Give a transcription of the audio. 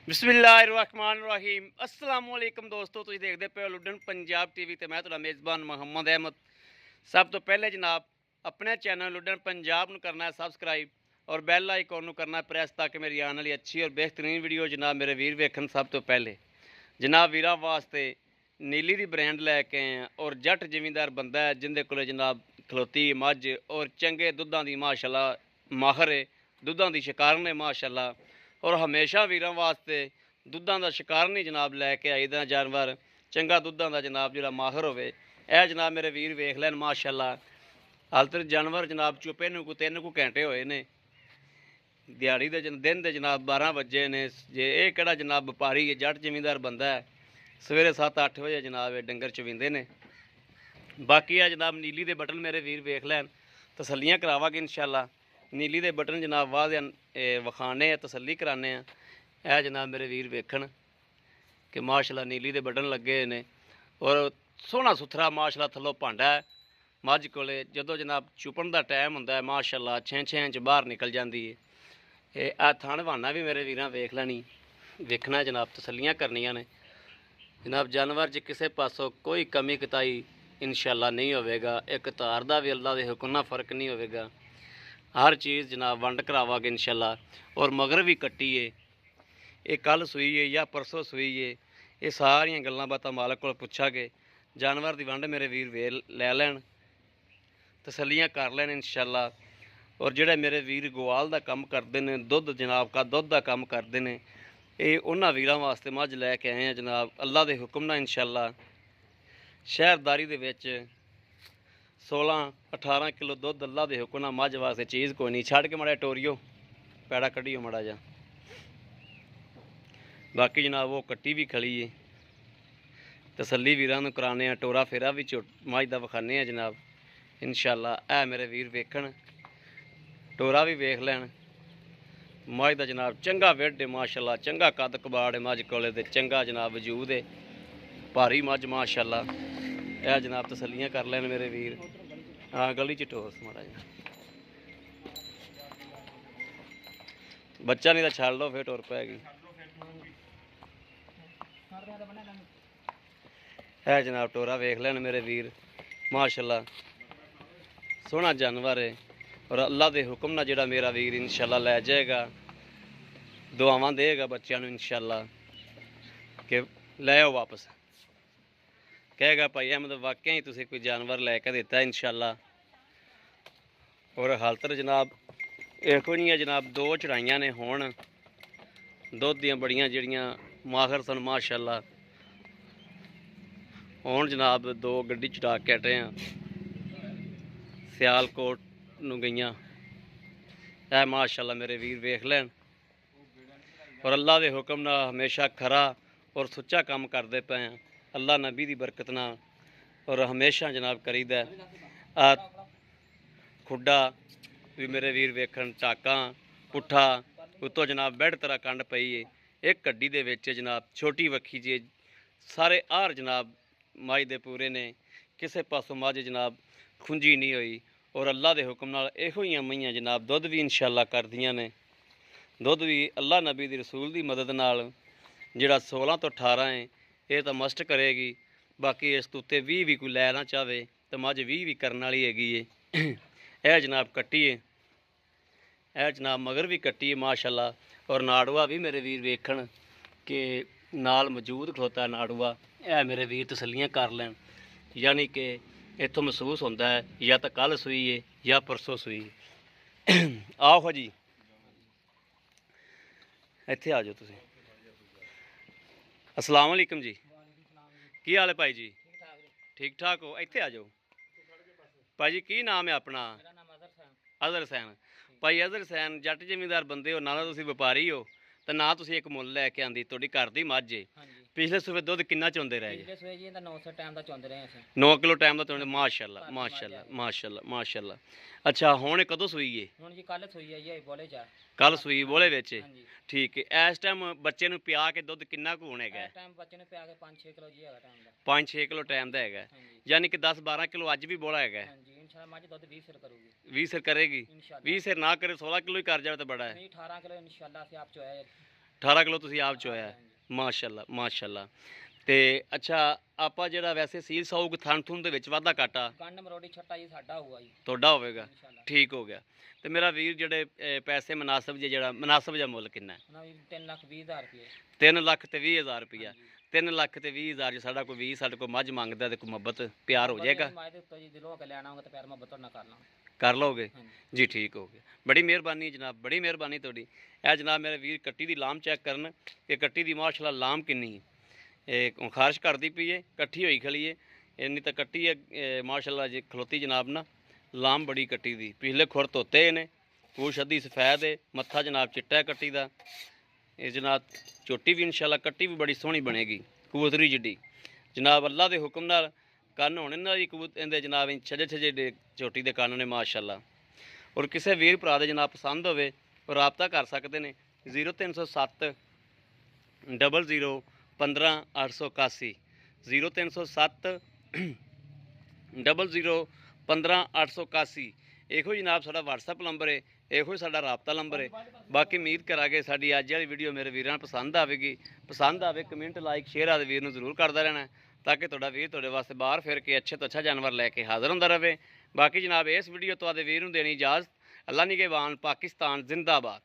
बिस्मिल्लाहिर्रहमानिर्रहीम अस्सलाम वालेकुम दोस्तों, तुसीं देखदे पे हो लुडन पंजाब टीवी ते मैं तुहाडा मेज़बान मोहम्मद अहमद। सब तो पहले जनाब अपने चैनल लुडन पंजाब नूं करना है सबसक्राइब और बैल आइकॉन नूं करना है प्रेस ताकि मेरी आने वाली अच्छी और बेहतरीन वीडियो जनाब मेरे वीर वेखन। सब तो पहले जनाब वीरां वास्ते नीली दी ब्रांड लैके आए हैं और जट जिमींदार बंदा है जिंदे कोले जनाब खलोती मझ और चंगे दुद्धां दी माशाअल्लाह माहर है, दुद्धां दी शिकार ने माशाअल्लाह। और हमेशा वीरां वास्ते दुद्धां दा शिकार नहीं जनाब लैके आईदा जानवर चंगा दुद्धां दा जनाब जिहड़ा माहर होवे। यह जनाब मेरे वीर वेख लैन माशाअल्लाह। हाल तक जानवर जनाब चुपे नूं को 3 घंटे होए ने, दिहाड़ी दे दिन दे जनाब 12 बजे ने। जे ये किहड़ा जनाब व्यापारी है जट जिमींदार बंदा है, सवेरे 7-8 बजे जनाब ये डंगर चवींदे ने। बाकी है जनाब नीली दे बटन मेरे वीर वेख लैन, तसल्लियां करावांगे इंशाअल्लाह। नीली दे बटन जनाब वाह वखाने तसल्ली कराने। यह जनाब मेरे वीर वेखन कि माशाअल्लाह नीली दे बटन लगे ने और सोहना सुथरा माशाअल्लाह थल्लों भांडा है मझ कोले। जदों जनाब चुपन का टाइम होंदा है माशाअल्लाह 6-6 इंच बाहर निकल जाती है। ये थण वाना भी मेरे वीरां वेख लैनी, वेखना जनाब तसल्लियां करनियां ने जनाब। जानवर च किसी पासों कोई कमी कताई इंशाअल्लाह नहीं होवेगा। एक धार का भी अल्लाह के हुक्म नाल फर्क नहीं होवेगा। हर चीज़ जनाब वंड करावांगे इंशाअल्लाह। और मगर भी कट्टी है, ये कल सूई है या परसों सूई है, ये सारियां गल्लां बातां मालक को पुछांगे। जानवर की वंड मेरे वीर वे लै लैन, तसल्लियां कर लैन इंशाअल्लाह। और जिहड़े मेरे वीर गोआल का काम करते हैं, दुध जनाब का दुध का काम करते हैं, ये उन्हां वीरां वास्ते मझ लैके आए हैं जनाब अल्लाह के हुक्म नाल इंशाअल्लाह। शहरदारी दे विच 16-18 किलो दुध अल्लाह के हुक्म नाल मझ वास्ते चीज़ कोई नहीं। छड़ के माड़ा टोरियो पैड़ा कढ़ियो माड़ा जा। बाकी जनाब वो कट्टी भी खड़ी है, तसल्ली वीरां नूं कराने आ। टोरा फेरा भी मझ दा विखाने आ जनाब इंशाअल्लाह। है मेरे वीर वेखन, टोरा भी वेख लैन मझ दा जनाब। चंगा वेड है माशाअल्लाह, चंगा कद कबाड़ है मझ कोले ते चंगा जनाब वजूद है, भारी मझ माशाअल्लाह। यह जनाब तसल्लियां कर लैन मेरे वीर। हाँ गली च टोस माड़ा जा बच्चा नहीं तो छड़ लो फिर टुर पैगी। है जनाब टोरा वेख लैन मेरे वीर माशाअल्लाह, सोहना जानवर है। और अल्लाह के हुक्म नाल जिहड़ा मेरा वीर इंशाअल्लाह लै जाएगा, दुआवां देगा बच्चों नूं इंशाअल्लाह कि लै आओ वापस। कहेगा भाई अहमद वाकई ही तुसीं कोई जानवर लैके दिता इंशाअल्लाह। और हालत जनाब इहो जिहियां जनाब 2 चढ़ाइयां ने होण दुध दियां बड़ियां जिहड़ियां माहर सन माशाअल्लाह। हुण जनाब 2 गड्डी चढ़ा के हटे हैं, सियालकोट नूं गईयां। है माशाअल्लाह मेरे वीर वेख लैन। और अल्लाह के हुक्म नाल हमेशा खरा और सुच्चा काम करते पे हैं अल्लाह नबी की बरकत नाल। और हमेशा जनाब करीदा आ खुड्डा भी मेरे वीर वेखन, टाका पुट्ठा उत्तों जनाब बैड तरह कंड पई है। एक गड्डी दे विच जनाब छोटी वक्खी जी सारे हार जनाब मझ दे पूरे ने, किसी पासों मझ जनाब खुंजी नहीं हुई। और अल्लाह के हुक्म नाल इहो ही मईयां जनाब दुध भी इंशाअल्लाह करदियां ने। दुध भी अल्लाह नबी दी रसूल की मदद नाल जिहड़ा 16 तो 18 है ये तो मस्ट करेगी। बाकी इस तो उत्ते 20 भी कोई लैना चाहे तो मझ 20 भी करने वाली हैगी है। यह जनाब कट्टी है, यह जनाब मगर भी कट्टी है माशाअल्लाह। और नाड़ुआ भी मेरे वीर वेखन कि नाल मौजूद खलोता है नाड़ुआ। यह मेरे वीर तसल्लियां कर लैन, यानी कि इत्थों महसूस होंदा है या तो कल सूई है या परसों सूई है। आओ जी इत्थे आ जाओ तुसीं। अस्सलाम वालेकुम जी, की हाल है भाई जी? ठीक ठाक हो? इत्थे आ जाओ भाई जी। की नाम है अपना? अजहर हुसैन। भाई अजहर हुसैन जट जिमींदार बंदे हो, ना तुसीं व्यापारी हो तो ना तुसीं एक मुੱਲ लैके आंदी तुहाडी घर दी मੱਝ है। पिछले सूबे दुध किन्ना चोंदे रहे जी? 9 किलो टाइम का चोंदे माशाअल्लाह माशाअल्लाह माशाअल्लाह माशाअल्लाह। अच्छा हुण कदों सूई है? कल सूई बोले विच। ठीक है, इस टाइम बच्चे नूं पिया के दुध किन्ना कुछ होना है? 5-6 किलो टाइम का है, यानी कि 10-12 किलो अज भी बोला है। 20 सिर करेगी, 20 सिर ना करे 16 किलो ही कर जाए तो बड़ा है। 18 ਕਿਲੋ ਤੁਸੀਂ ਆਪ ਚੋਇਆ ਹੈ। ਮਾਸ਼ਾਅੱਲਾ ਮਾਸ਼ਾਅੱਲਾ। ਤੇ ਅੱਛਾ ਆਪਾਂ ਜਿਹੜਾ ਵੈਸੇ ਸੀਲ ਸਾਊਗ ਥਣ ਥੁਣ ਦੇ ਵਿੱਚ ਵਾਧਾ ਘਾਟਾ ਕੰਡ ਮਰੋੜੀ ਛੱਟਾ ਜੀ ਸਾਡਾ ਹੋਊਗਾ ਜੀ ਤੁਹਾਡਾ ਹੋਵੇਗਾ। ਇਨਸ਼ਾਅੱਲਾ। ਠੀਕ ਹੋ ਗਿਆ। ਤੇ ਮੇਰਾ ਵੀਰ ਜਿਹੜੇ ਪੈਸੇ ਮੁਨਾਸਬ ਜੇ ਜਿਹੜਾ ਮੁਨਾਸਬ ਜਿਹਾ ਮੁੱਲ ਕਿੰਨਾ ਹੈ? ਉਹਨਾਂ ਵੀ 3,20,000 ਰੁਪਏ 3 ਲੱਖ ਤੇ 20,000 ਰੁਪਈਆ। 3 ਲੱਖ ਤੇ 20,000 ਜੇ ਸਾਡਾ ਕੋਈ 20 ਸਾਡੇ ਕੋਲ ਮੱਝ ਮੰਗਦਾ ਤੇ ਕੋਈ ਮੁਹੱਬਤ ਪਿਆਰ ਹੋ ਜਾਏਗਾ? ਮਾਇਦੇ ਉੱਤੋਂ ਜੀ ਦਿਲੋਂ ਕੇ ਲੈਣਾ ਹੋਗਾ ਤੇ ਪਿਆਰ ਮੁਹੱਬਤ ਨਾਲ ਕਰ ਲਾਂਗੇ। ਕਰ ਲਓਗੇ? ਹਾਂਜੀ ਜੀ ਠੀਕ ਹੋ ਗਿਆ। ਬੜੀ ਮਿਹਰਬਾਨੀ ਜਨਾਬ, ਬੜੀ ਮਿਹਰਬਾਨੀ ਤੁਹਾਡੀ। ਇਹ ਜਨਾਬ ਮੇਰੇ ਵੀਰ ਕੱਟੀ ਦੀ ਲਾਮ ਚੈੱਕ ਕਰਨ ਕਿ ਕੱਟੀ ਦੀ ਮਾਸ਼ਾਅੱਲਾ ਲਾਮ ਕਿੰਨੀ ਹੈ। ਇਹ ਖਾਰਿਸ਼ ਕਰਦੀ ਪਈ ਏ, ਇਕੱਠੀ ਹੋਈ ਖਲੀ ਏ, ਇੰਨੀ ਤਾਂ ਕੱਟੀ ਹੈ ਮਾਸ਼ਾਅੱਲਾ ਜੇ ਖਲੋਤੀ ਜਨਾਬ ਨਾ। ਲਾਮ ਬੜੀ ਕੱਟੀ ਦੀ, ਪਿਛਲੇ ਖੁਰ ਧੋਤੇ ਨੇ, ਪੂਛ ਅੱਧੀ ਸਫੈਦ ਹੈ, ਮੱਥਾ ਜਨਾਬ ਚਿੱਟਾ ਹੈ ਕੱਟੀ ਦਾ। ਇਹ ਜਨਾਬ ਝੋਟੀ ਵੀ ਇਨਸ਼ਾਅੱਲਾ ਕੱਟੀ ਵੀ ਬੜੀ ਸੋਹਣੀ ਬਣੇਗੀ, ਕਬੂਤਰੀ ਜਿੱਡੀ ਜਨਾਬ। ਅੱਲਾ ਦੇ ਹੁਕਮ ਨਾਲ ਕੰਨ ਹੋਣੇ ਨਾਲ ਹੀ ਇਹਦੇ ਜਨਾਬ ਛਜੇ ਛਜੇ ਦੇ ਝੋਟੀ ਦੇ ਕੰਨ ਨੇ ਮਾਸ਼ਾਅੱਲਾ। ਔਰ ਕਿਸੇ ਵੀਰ ਭਰਾ ਦੇ ਜਨਾਬ ਪਸੰਦ ਹੋਵੇ ਉਹ ਰਾਬਤਾ ਕਰ ਸਕਦੇ ਨੇ 0307 00 15 881 0307 00 15 881। ਇਹੋ ਜਨਾਬ ਸਾਡਾ WhatsApp ਨੰਬਰ ਹੈ, ਇਹੋ ਸਾਡਾ ਰਾਬਤਾ ਨੰਬਰ ਹੈ। ਬਾਕੀ ਉਮੀਦ ਕਰਾਂਗੇ ਸਾਡੀ ਅੱਜ ਵਾਲੀ ਵੀਡੀਓ ਮੇਰੇ ਵੀਰਾਂ ਨੂੰ ਪਸੰਦ ਆਵੇਗੀ। ਪਸੰਦ ਆਵੇ ਕਮੈਂਟ ਲਾਈਕ ਸ਼ੇਅਰ ਆਦੇ ਵੀਰ ਨੂੰ ਜ਼ਰੂਰ ਕਰਦਾ ਰਹਿਣਾ ਤਾਂ ਕਿ ਤੁਹਾਡਾ ਵੀਰ ਤੁਹਾਡੇ ਵਾਸਤੇ ਬਾਹਰ ਫਿਰ ਕੇ ਅੱਛੇ ਤੋਂ ਅੱਛਾ ਜਾਨਵਰ ਲੈ ਕੇ ਹਾਜ਼ਰ ਹੁੰਦਾ ਰਹੇ। ਬਾਕੀ ਜਨਾਬ ਇਸ ਵੀਡੀਓ ਤੋਂ ਆਦੇ ਵੀਰ ਨੂੰ ਦੇਣੀ ਇਜਾਜ਼ਤ। ਅੱਲਾ ਨਿਗਹਿਬਾਨ। ਪਾਕਿਸਤਾਨ ਜ਼ਿੰਦਾਬਾਦ।